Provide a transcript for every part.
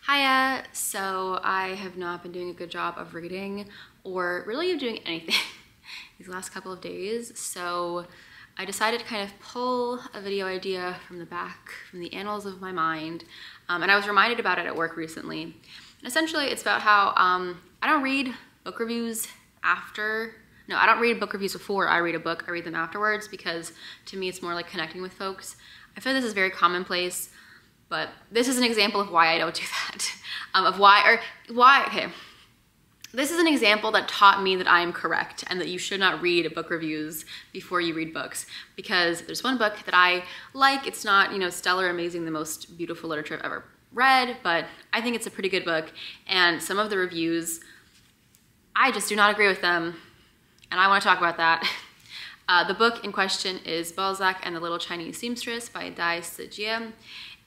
Hiya! So I have not been doing a good job of reading or really of doing anything these last couple of days. So I decided to kind of pull a video idea from the back, from the annals of my mind. And I was reminded about it at work recently. And essentially it's about how I don't read book reviews I don't read book reviews before I read a book. I read them afterwards because to me it's more like connecting with folks. I feel this is very commonplace, but this is an example of why I don't do that. Okay. This is an example that taught me that I am correct and that you should not read book reviews before you read books, because there's one book that I like. It's not, stellar, amazing, the most beautiful literature I've ever read, but I think it's a pretty good book. And some of the reviews, I just do not agree with them. And I want to talk about that. The book in question is Balzac and the Little Chinese Seamstress by Sijie.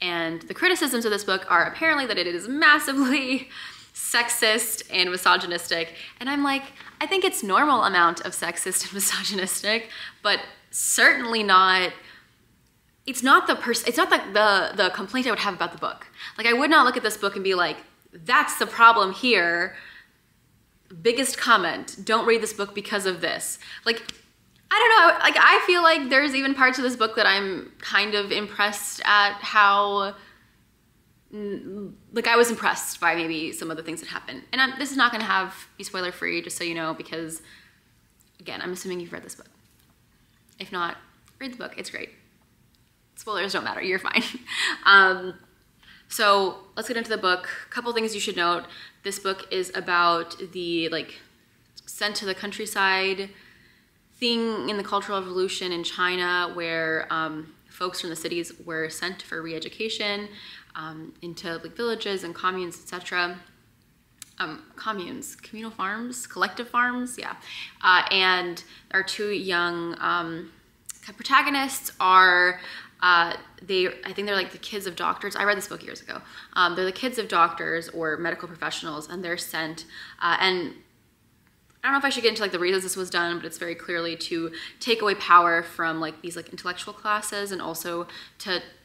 And the criticisms of this book are apparently that it is massively sexist and misogynistic. And I'm like, I think it's normal amount of sexist and misogynistic, but certainly not, it's not the complaint I would have about the book. Like, I would not look at this book and be like, that's the problem here. Biggest comment, don't read this book because of this. Like, I don't know, like, I feel like there's even parts of this book that I'm kind of impressed at how, like, I was impressed by maybe some of the things that happen. And this is not gonna be spoiler free, just so you know, because again, I'm assuming you've read this book. If not, read the book, it's great. Spoilers don't matter, you're fine. So let's get into the book. A couple things you should note. This book is about the, like, sent to the countryside thing in the Cultural Revolution in China, where folks from the cities were sent for re-education into, like, villages and communes, etc. Communes, communal farms, collective farms, yeah. And our two young protagonists are I think they're like the kids of doctors. I read this book years ago. They're the kids of doctors or medical professionals, and they're sent, and I don't know if I should get into like the reasons this was done, but it's very clearly to take away power from like these like intellectual classes, and also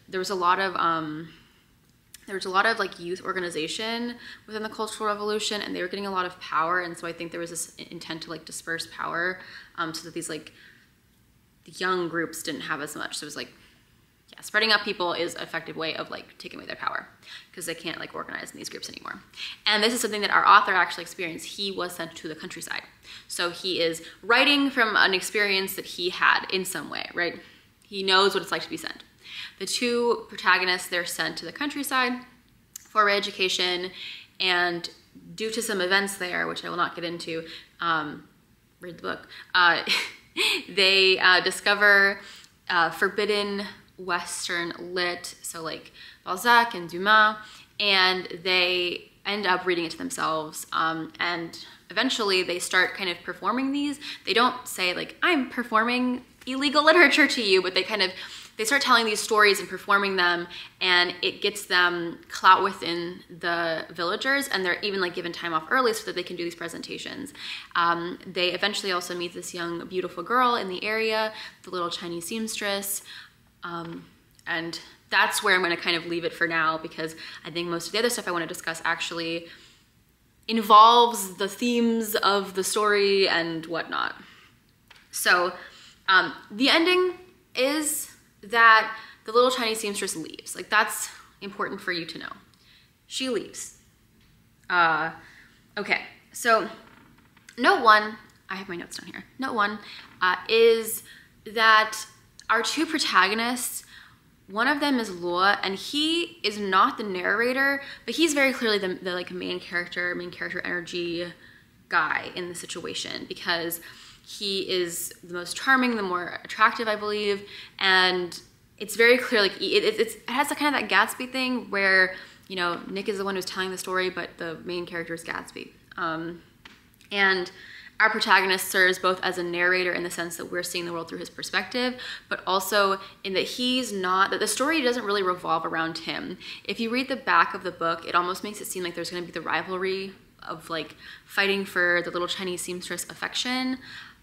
there was a lot of like youth organization within the Cultural Revolution, and they were getting a lot of power, and so I think there was this intent to like disperse power, so that these like the young groups didn't have as much. So it was like, yeah, spreading out people is an effective way of like taking away their power, because they can't like organize in these groups anymore. And this is something that our author actually experienced. He was sent to the countryside. So he is writing from an experience that he had in some way, right? He knows what it's like to be sent. The two protagonists, they're sent to the countryside for education, and due to some events there, which I will not get into, read the book, they discover forbidden Western lit, so like Balzac and Dumas, and they end up reading it to themselves, and eventually they start kind of performing these. They don't say like, I'm performing illegal literature to you, but they start telling these stories and performing them, and it gets them clout within the villagers, and they're even like given time off early so that they can do these presentations. They eventually also meet this young, beautiful girl in the area, the Little Chinese Seamstress, and that's where I'm gonna kind of leave it for now, because I think most of the other stuff I wanna discuss actually involves the themes of the story and whatnot. So the ending is that the Little Chinese Seamstress leaves. Like, that's important for you to know. She leaves. Okay, so note one, I have my notes down here. Note one is that our two protagonists, one of them is Luo, and he is not the narrator, but he's very clearly the like main character energy guy in the situation, because he is the most charming, the more attractive, I believe, and it's very clear, like, it has a kind of that Gatsby thing where, Nick is the one who's telling the story, but the main character is Gatsby. And our protagonist serves both as a narrator in the sense that we're seeing the world through his perspective, but also in that that the story doesn't really revolve around him. If you read the back of the book, it almost makes it seem like there's gonna be the rivalry of like fighting for the Little Chinese Seamstress affection.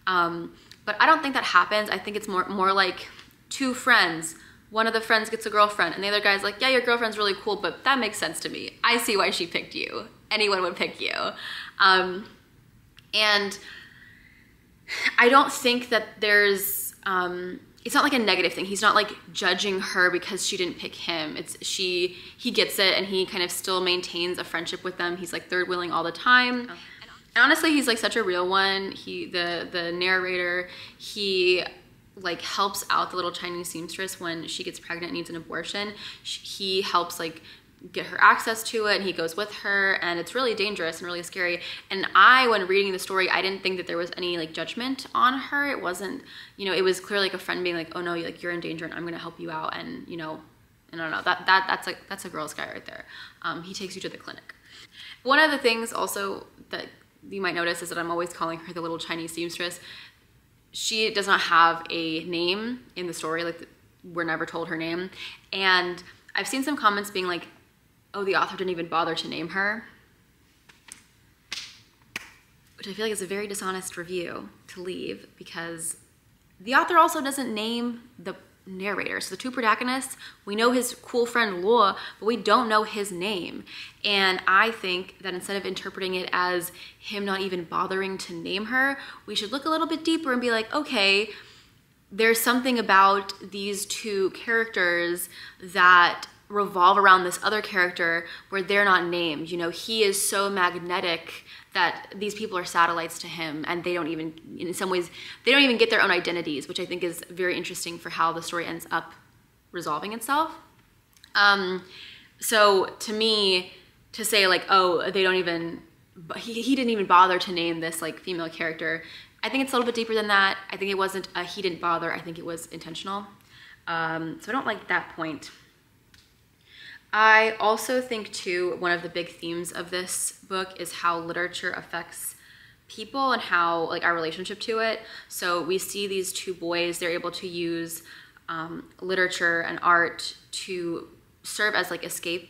But I don't think that happens. I think it's more like two friends one of the friends gets a girlfriend and the other guy's like, yeah, your girlfriend's really cool, but that makes sense to me. I see why she picked you. Anyone would pick you. And I don't think that there's, it's not like a negative thing. He's not like judging her because she didn't pick him. He gets it, and he kind of still maintains a friendship with them. He's like third wheeling all the time. Oh. And honestly, he's like such a real one. The narrator, he like helps out the little Chinese seamstress when she gets pregnant and needs an abortion. He helps like get her access to it, and he goes with her, and it's really dangerous and really scary. And when reading the story, I didn't think that there was any like judgment on her. It wasn't, you know, it was clearly like a friend being like, oh no, like you're in danger and I'm gonna help you out, and you know, I don't know, that's a Girl Scout right there. He takes you to the clinic. One of the things also that you might notice is that I'm always calling her the little Chinese seamstress. She does not have a name in the story, like we're never told her name. And I've seen some comments being like, oh, the author didn't even bother to name her, which I feel like is a very dishonest review to leave, because the author also doesn't name the narrator. So the two protagonists, we know his cool friend Luo, but we don't know his name. And I think that instead of interpreting it as him not even bothering to name her, we should look a little bit deeper and be like, okay, there's something about these two characters that revolve around this other character where they're not named. You know, he is so magnetic that these people are satellites to him, and they don't even, in some ways, they don't even get their own identities, which I think is very interesting for how the story ends up resolving itself. So to me, to say like, oh, they don't even, he didn't even bother to name this like female character, I think it's a little bit deeper than that. I think it wasn't a he didn't bother, I think it was intentional. So I don't like that point. I also think too, one of the big themes of this book is how literature affects people and how like our relationship to it. So we see these two boys, they're able to use literature and art to serve as like escapes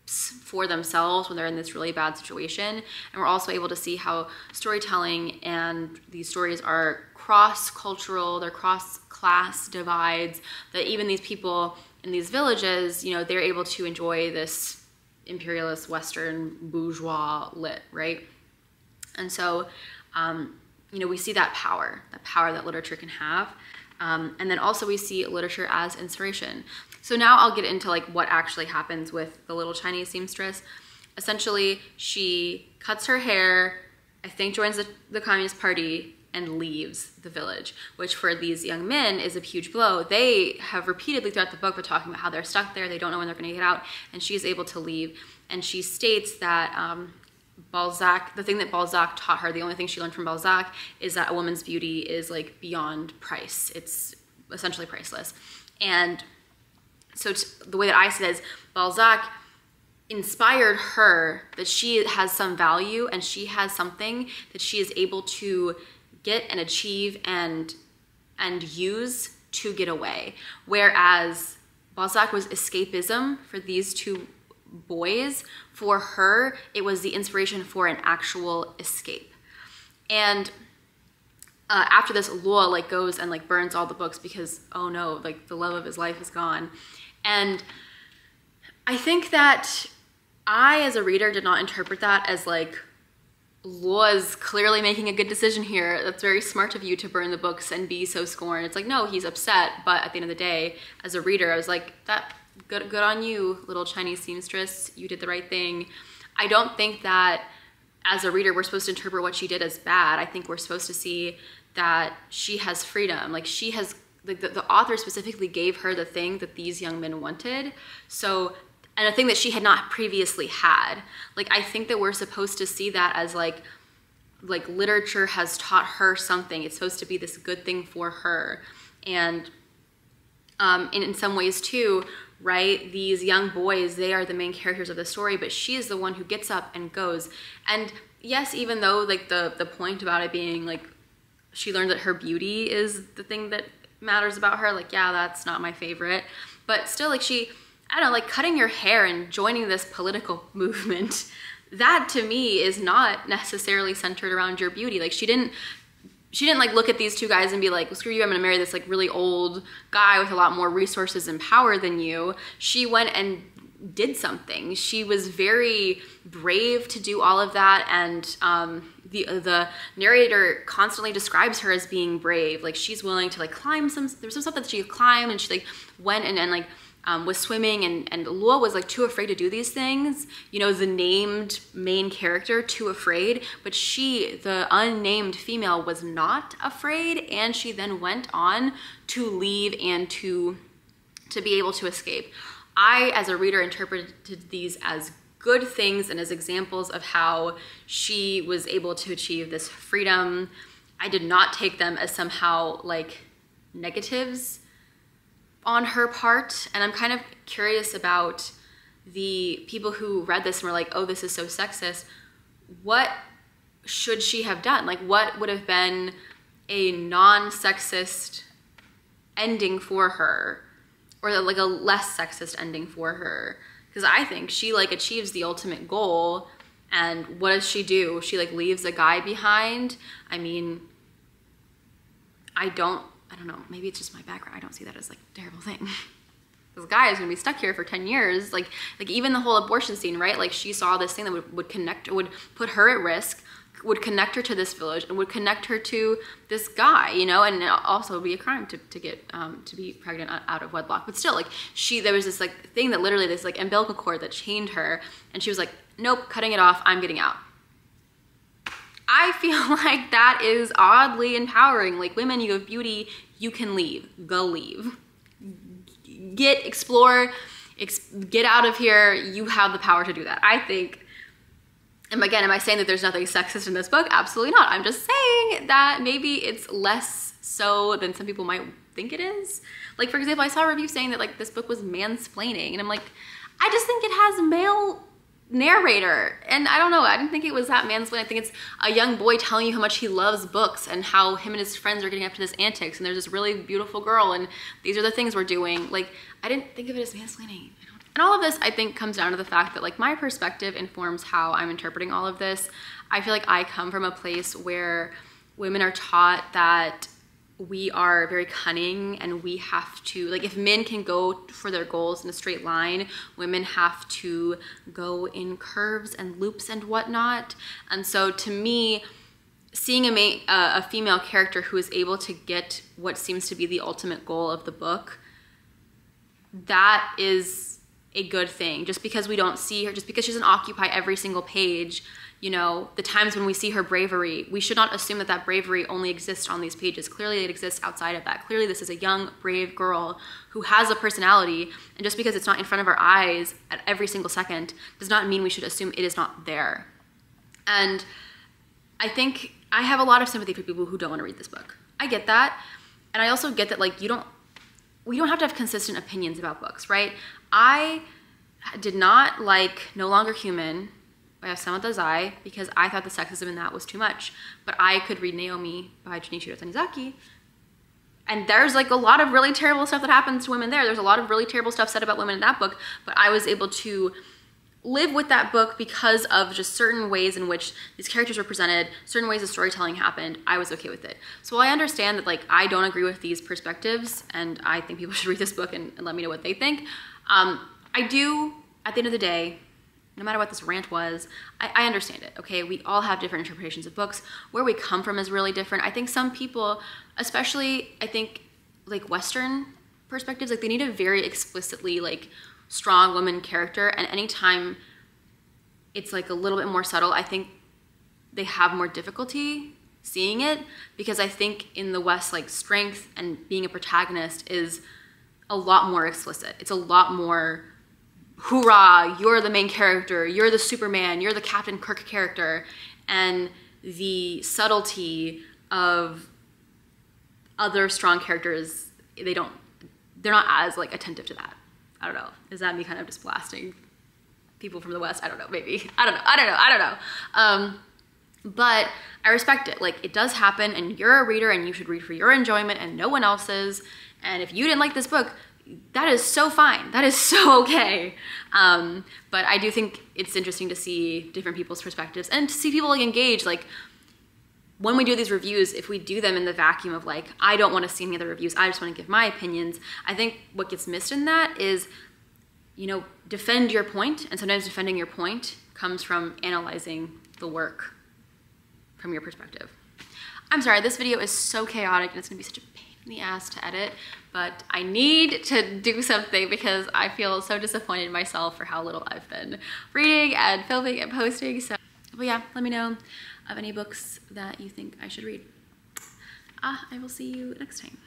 for themselves when they're in this really bad situation. And we're also able to see how storytelling and these stories are cross-cultural, they're cross-class divides, that even these people in these villages, you know, they're able to enjoy this imperialist Western bourgeois lit, right? And so, you know, we see that power that literature can have. And then also we see literature as inspiration. So now I'll get into like what actually happens with the little Chinese seamstress. Essentially, she cuts her hair, I think joins the Communist Party, and leaves the village, which for these young men is a huge blow. They have repeatedly throughout the book been talking about how they're stuck there, they don't know when they're gonna get out, and she's able to leave. And she states that Balzac, the thing that Balzac taught her, the only thing she learned from Balzac is that a woman's beauty is like beyond price. It's essentially priceless. And so the way that I see it is Balzac inspired her that she has some value and she has something that she is able to get and achieve and use to get away. Whereas Balzac was escapism for these two boys. For her, it was the inspiration for an actual escape. And after this, Luo like goes and like burns all the books because, oh no, like the love of his life is gone. And I think that I, as a reader, did not interpret that as like, Luo's clearly making a good decision here. That's very smart of you to burn the books and be so scorned. It's like, no, he's upset. But at the end of the day, as a reader, I was like, that good on you, little Chinese seamstress. You did the right thing. I don't think that as a reader, we're supposed to interpret what she did as bad. I think we're supposed to see that she has freedom. Like she has, like the author specifically gave her the thing that these young men wanted. So, and a thing that she had not previously had. Like, I think that we're supposed to see that as like literature has taught her something. It's supposed to be this good thing for her. And in some ways too, right, these young boys, they are the main characters of the story, but she is the one who gets up and goes. And yes, even though like the point about it being like, she learned that her beauty is the thing that matters about her, like, yeah, that's not my favorite. But still, like I don't know, like cutting your hair and joining this political movement, that to me is not necessarily centered around your beauty. Like she didn't she didn't like look at these two guys and be like, well, screw you, I'm gonna marry this like really old guy with a lot more resources and power than you. She went and did something. She was very brave to do all of that, and the narrator constantly describes her as being brave. Like she's willing to like climb there's some stuff that she climbed, and she like went and like was swimming, and Lua was like too afraid to do these things. You know, the named main character too afraid, but she, the unnamed female, was not afraid, and she then went on to leave and to be able to escape. I, as a reader, interpreted these as good things and as examples of how she was able to achieve this freedom. I did not take them as somehow like negatives on her part. And I'm kind of curious about the people who read this and were like, oh, this is so sexist. What should she have done? Like, what would have been a non-sexist ending for her? Or like a less sexist ending for her? Because I think she like achieves the ultimate goal, and what does she do? She like leaves a guy behind. I mean, I don't know, maybe it's just my background. I don't see that as like a terrible thing. This guy is gonna be stuck here for 10 years. Like even the whole abortion scene, right? Like she saw this thing that would put her at risk, would connect her to this village, and would connect her to this guy, you know, and also would be a crime to get to be pregnant out of wedlock. But still, like there was this like thing that literally, this like umbilical cord that chained her, and she was like, nope, cutting it off, I'm getting out. I feel like that is oddly empowering. Like, women, you have beauty, you can leave, go leave. Explore, get out of here, you have the power to do that. I think. And again, am I saying that there's nothing sexist in this book? Absolutely not. I'm just saying that maybe it's less so than some people might think it is. Like, for example, I saw a review saying that like this book was mansplaining, and I'm like, I just think it has a male narrator, and I don't know, I didn't think it was that mansplaining. I think it's a young boy telling you how much he loves books and how him and his friends are getting up to this antics, and there's this really beautiful girl, and these are the things we're doing. Like, I didn't think of it as mansplaining. And all of this, I think, comes down to the fact that like my perspective informs how I'm interpreting all of this. I feel like I come from a place where women are taught that we are very cunning, and we have to, like, if men can go for their goals in a straight line, women have to go in curves and loops and whatnot. And so to me, seeing a female character who is able to get what seems to be the ultimate goal of the book, that is a good thing. Just because we don't see her, just because she doesn't occupy every single page, you know, the times when we see her bravery, we should not assume that that bravery only exists on these pages. Clearly it exists outside of that. Clearly this is a young, brave girl who has a personality, and just because it's not in front of our eyes at every single second does not mean we should assume it is not there. And I think I have a lot of sympathy for people who don't want to read this book. I get that. And I also get that like we don't have to have consistent opinions about books, right? I did not like No Longer Human by Osamu Dazai because I thought the sexism in that was too much. But I could read Naomi by Junichiro Tanizaki, and there's like a lot of really terrible stuff that happens to women there. There's a lot of really terrible stuff said about women in that book, but I was able to live with that book because of just certain ways in which these characters were presented, certain ways the storytelling happened. I was okay with it. So while I understand that like I don't agree with these perspectives, and I think people should read this book and let me know what they think, I do, at the end of the day, no matter what this rant was, I understand it, okay? We all have different interpretations of books. Where we come from is really different. I think some people, especially I think like Western perspectives, like they need a very explicitly like strong woman character, and anytime it's like a little bit more subtle, I think they have more difficulty seeing it, because I think in the West, like strength and being a protagonist is a lot more explicit. It's a lot more, hoorah, you're the main character, you're the Superman, you're the Captain Kirk character, and the subtlety of other strong characters, they're not as like attentive to that. I don't know. Is that me kind of just blasting people from the West? I don't know, maybe. I don't know. But I respect it. Like, it does happen, and you're a reader, and you should read for your enjoyment and no one else's. And if you didn't like this book, that is so fine. That is so okay. But I do think it's interesting to see different people's perspectives and to see people like engage. Like, when we do these reviews, if we do them in the vacuum of like, I don't want to see any other reviews, I just want to give my opinions, I think what gets missed in that is, you know, defend your point, and sometimes defending your point comes from analyzing the work from your perspective. I'm sorry, this video is so chaotic and it's gonna be such a pain in the ass to edit, but I need to do something because I feel so disappointed in myself for how little I've been reading and filming and posting. So, but yeah, let me know of any books that you think I should read. I will see you next time.